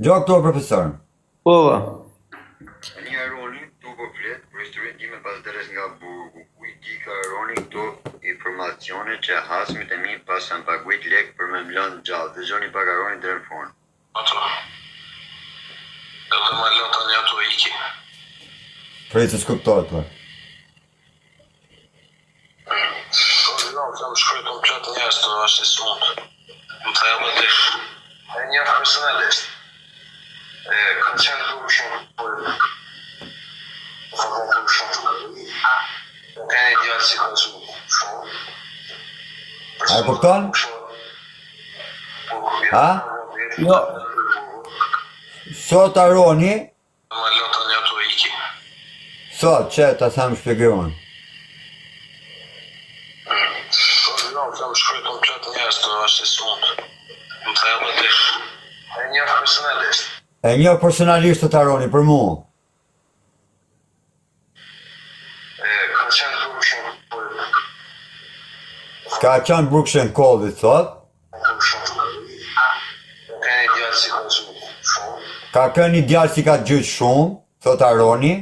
Gjo këto, profesor. Po, Një Aroni, tu po flet, për historinë time pas deres nga burgu, ku i di ka Aroni këto informacione që hasmit e mi pas janë paguajt lek për me mlënë gjallë. Dëgjoni pak Aroni telefon. Ato. Edhe më lëta një ato iki. Prej se s'kuptohet, për. Kam shkryt më qatë njës të është i sumët. Më të jam edhe e një personalisht. Kanë qenë të shumë për shumë. Në kene i djallë si kanë shumë. A e kupton? Ha? jo, Sot Aroni, Më lëta një ato iki. sot që ta tham shpjegon. Kam shkryt më qatë njës të është i sumët. Më të jam edhe e një personalisht. E një personalisht të Aroni, për mu. Kanë qenë të shumë për Ka qenë Brukshen Kodit, thot. Ka kënë një djalë si ka gjyq shumë, thot Aroni.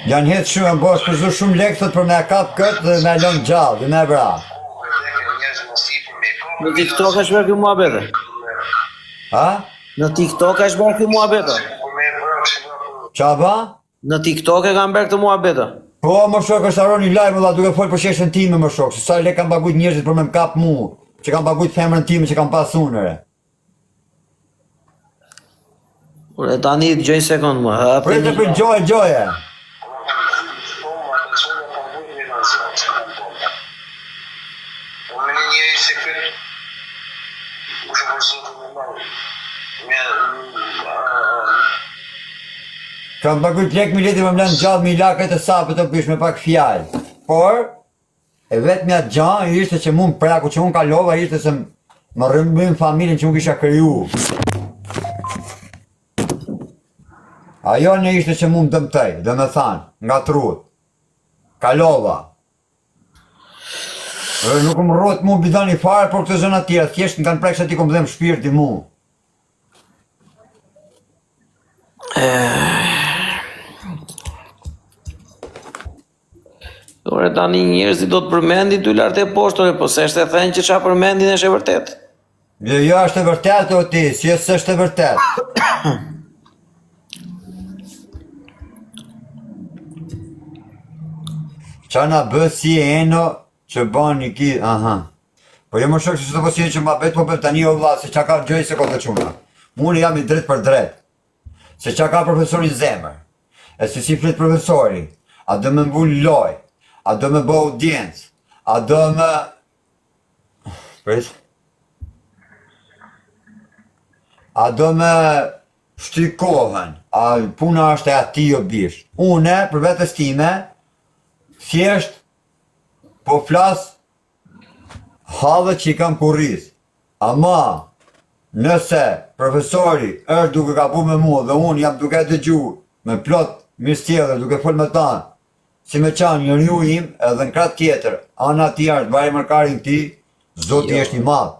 Janë hetë shumë, bo shpërzu shumë lek, thot për me kap këtë dhe me lënë gjallë, dhe me bra. në TikTok është bërë kjo muhabete. Ha? Në TikTok është bërë kjo muhabete. Qa ba? Në TikTok e kam bërë këtë muhabete. Po, më shok është Aroni live, më dha duke folë për sheshen time, më shok, se sa lek kam bagujt njerëzit për me më kap mu, që kam bagujt femrën time që kam pas unëre. Ure, tani gjoj sekund më. Prete për gjoje. Kam bagujt lek mi leti më mlenë gjallë mi lakët e sapë të pish me pak fjallë. Por, e vetë mja gjanë ishte që mu më praku që mu kalova ishte se më rëmbim familjen që mu kisha kryu. Ajo në ishte që mu më dëmtej, dhe me thanë, nga trut. Kalova. Nuk më rrot mu bidoni farë, por këtë zona tjera, thjesht në kanë prek se ti kom dhem shpirti mu. Ure, tani njerëzit do të përmendin ty lartë e poshtore, po se është e thënë që qa përmendin është e vërtet. Jo, është e vërtet o ti, si është e vërtet. Qa na bë si e eno që ban një ki, aha. Po jo më shok që të posin që ma bet po për tani o vla, se qa ka gjoj se kote quna. Mune jam i drejt për drejt. Se qa ka profesori zemër. E se si flet profesori. A do me mbull loj. A do me bë audiencë. A do me... Prit? A do me shty kohën. A puna është e ati o bish. Une, për vetës time, thjesht po flas halët që i kam kurriz. Ama, nëse profesori është duke ka bu me mua dhe unë jam duke dëgju me plot mirësjellje duke fol me ta, si me qanë njeriu im edhe në kratë tjetër, ana tjerë, vaj mërkarin ti, zoti është i madh.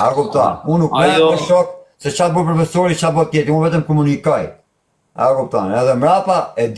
A kupton? Unë nuk me shok se qa bu profesori, qa bu tjetër, unë vetëm komunikoj. A kupton? Edhe mrapa e